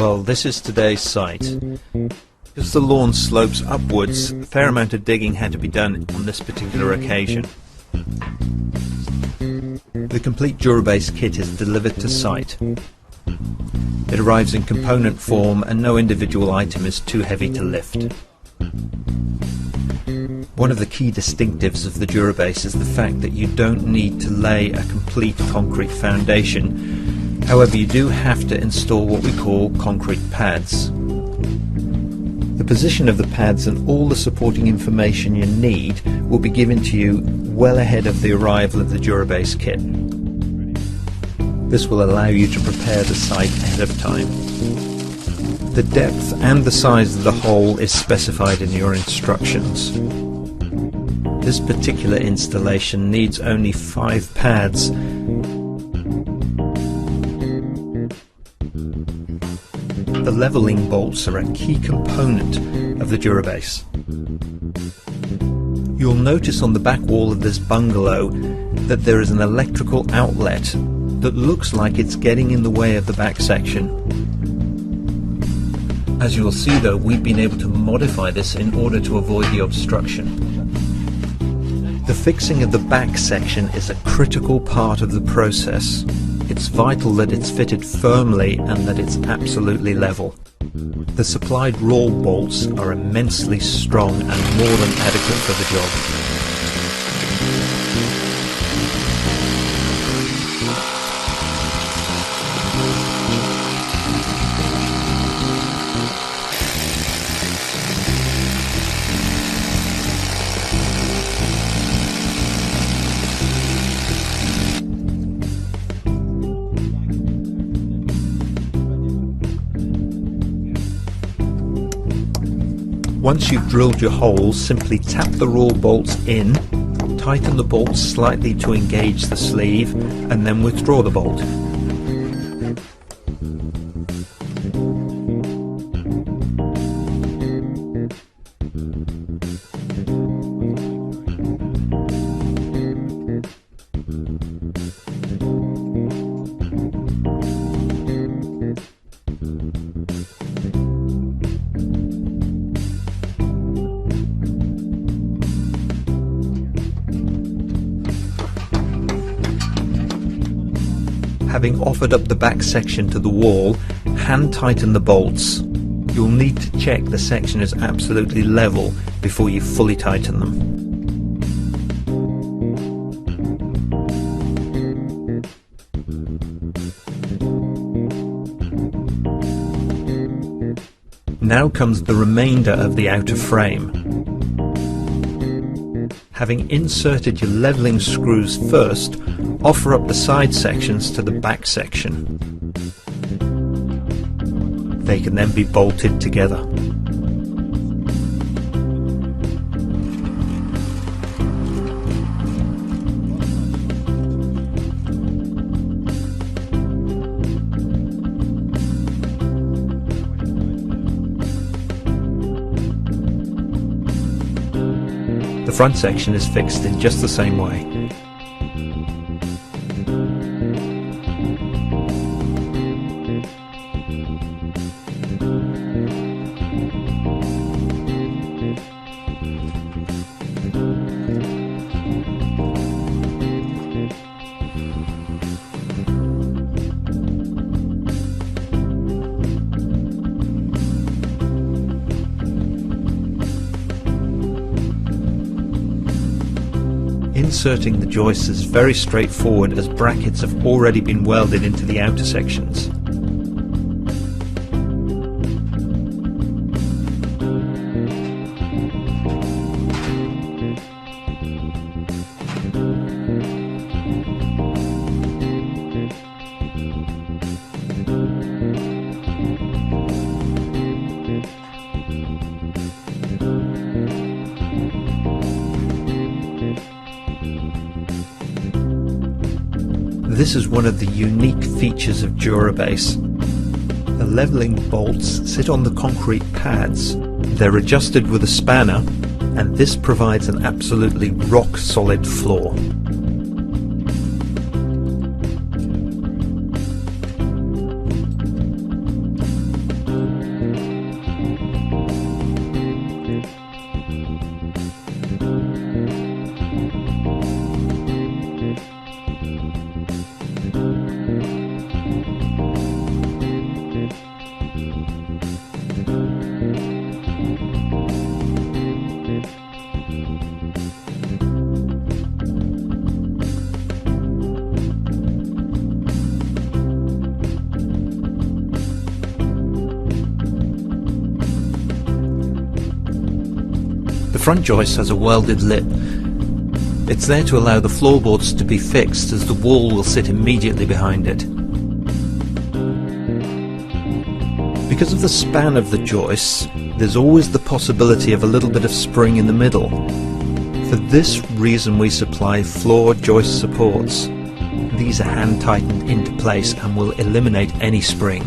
Well, this is today's site. Because the lawn slopes upwards, a fair amount of digging had to be done on this particular occasion. The complete Durabase kit is delivered to site. It arrives in component form and no individual item is too heavy to lift. One of the key distinctives of the Durabase is the fact that you don't need to lay a complete concrete foundation. However, you do have to install what we call concrete pads. The position of the pads and all the supporting information you need will be given to you well ahead of the arrival of the Durabase kit. This will allow you to prepare the site ahead of time. The depth and the size of the hole is specified in your instructions. This particular installation needs only 5 pads. The leveling bolts are a key component of the Durabase. You'll notice on the back wall of this bungalow that there is an electrical outlet that looks like it's getting in the way of the back section. As you'll see though, we've been able to modify this in order to avoid the obstruction. The fixing of the back section is a critical part of the process. It's vital that it's fitted firmly and that it's absolutely level. The supplied raw bolts are immensely strong and more than adequate for the job. Once you've drilled your holes, simply tap the raw bolts in, tighten the bolts slightly to engage the sleeve, and then withdraw the bolt. Having offered up the back section to the wall, hand tighten the bolts. You'll need to check the section is absolutely level before you fully tighten them. Now comes the remainder of the outer frame. Having inserted your leveling screws first, offer up the side sections to the back section. They can then be bolted together. The front section is fixed in just the same way. Inserting the joists is very straightforward as brackets have already been welded into the outer sections. This is one of the unique features of Durabase. The leveling bolts sit on the concrete pads. They're adjusted with a spanner, and this provides an absolutely rock-solid floor. The front joist has a welded lip. It's there to allow the floorboards to be fixed, as the wall will sit immediately behind it. Because of the span of the joists, there's always the possibility of a little bit of spring in the middle. For this reason we supply floor joist supports. These are hand tightened into place and will eliminate any spring.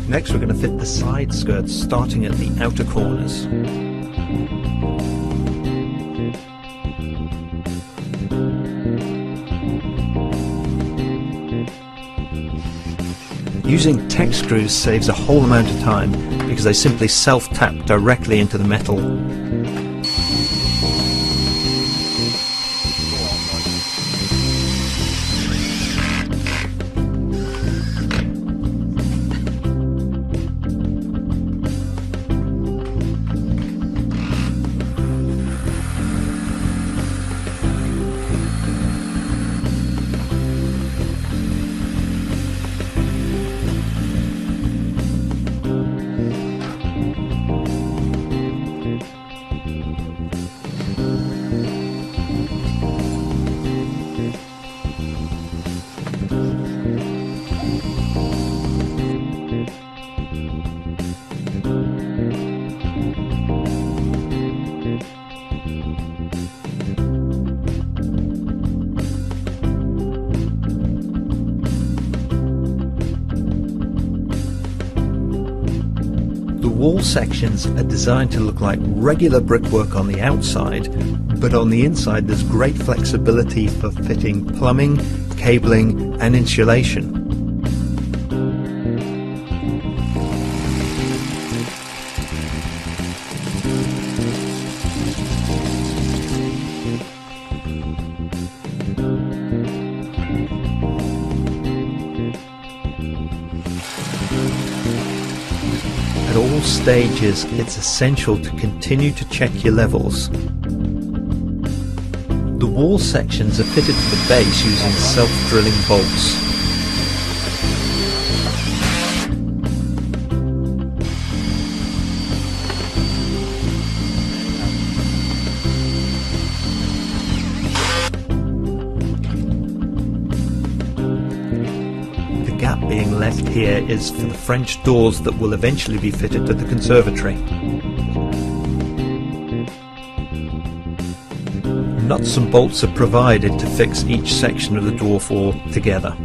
Next we're going to fit the side skirts starting at the outer corners. Using tech screws saves a whole amount of time because they simply self-tap directly into the metal. The wall sections are designed to look like regular brickwork on the outside, but on the inside there's great flexibility for fitting plumbing, cabling and insulation. At all stages, it's essential to continue to check your levels. The wall sections are fitted to the base using self-drilling bolts. The gap being left here is for the French doors that will eventually be fitted to the conservatory. Nuts and bolts are provided to fix each section of the dwarf wall together.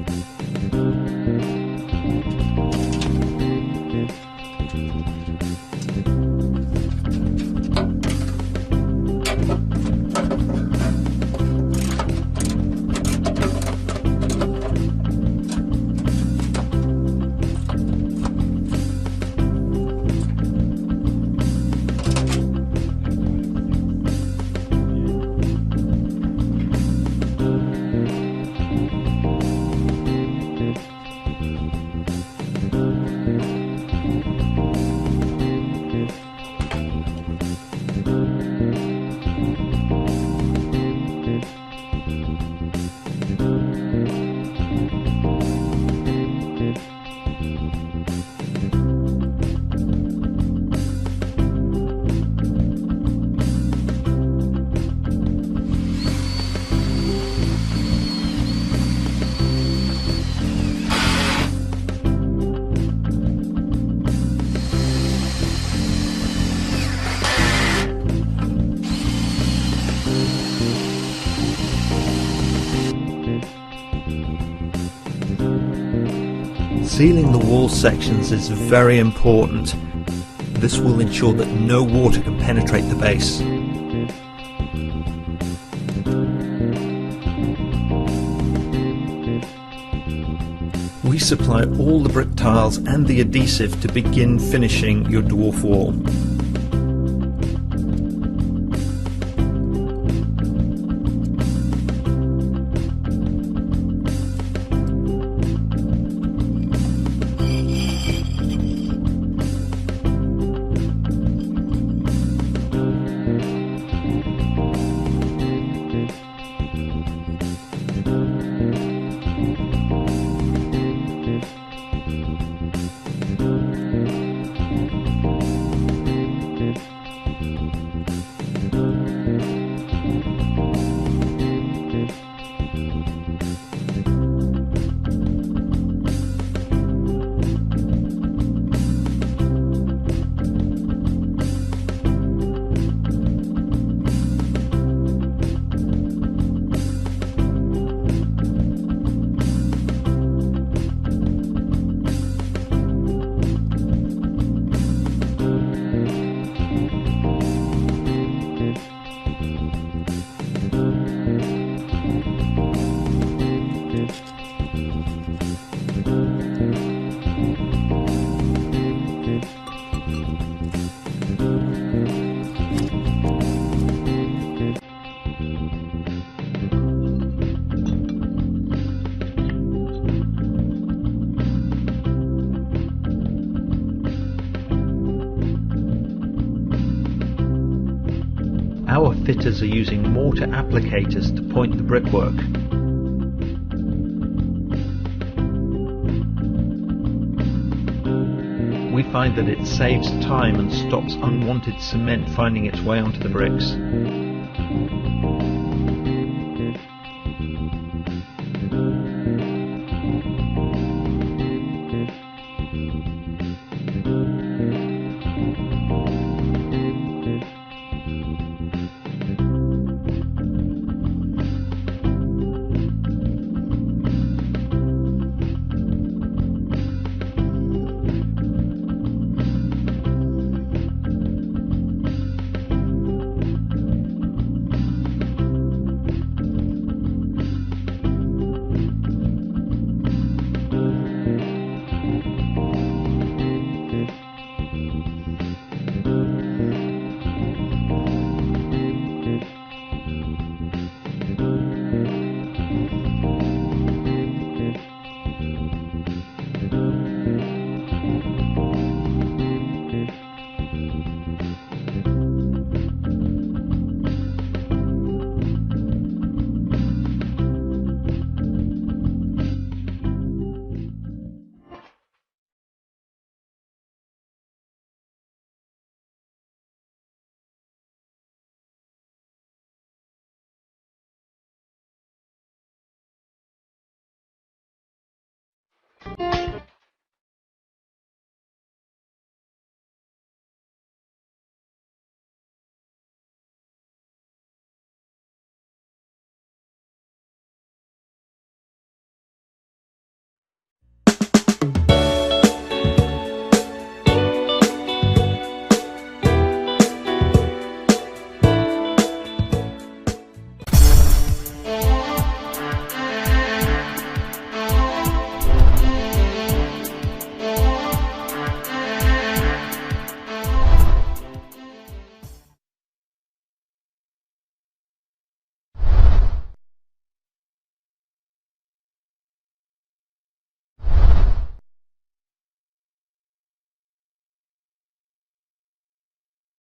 Sealing the wall sections is very important. This will ensure that no water can penetrate the base. We supply all the brick tiles and the adhesive to begin finishing your dwarf wall. Our fitters are using mortar applicators to point the brickwork. We find that it saves time and stops unwanted cement finding its way onto the bricks.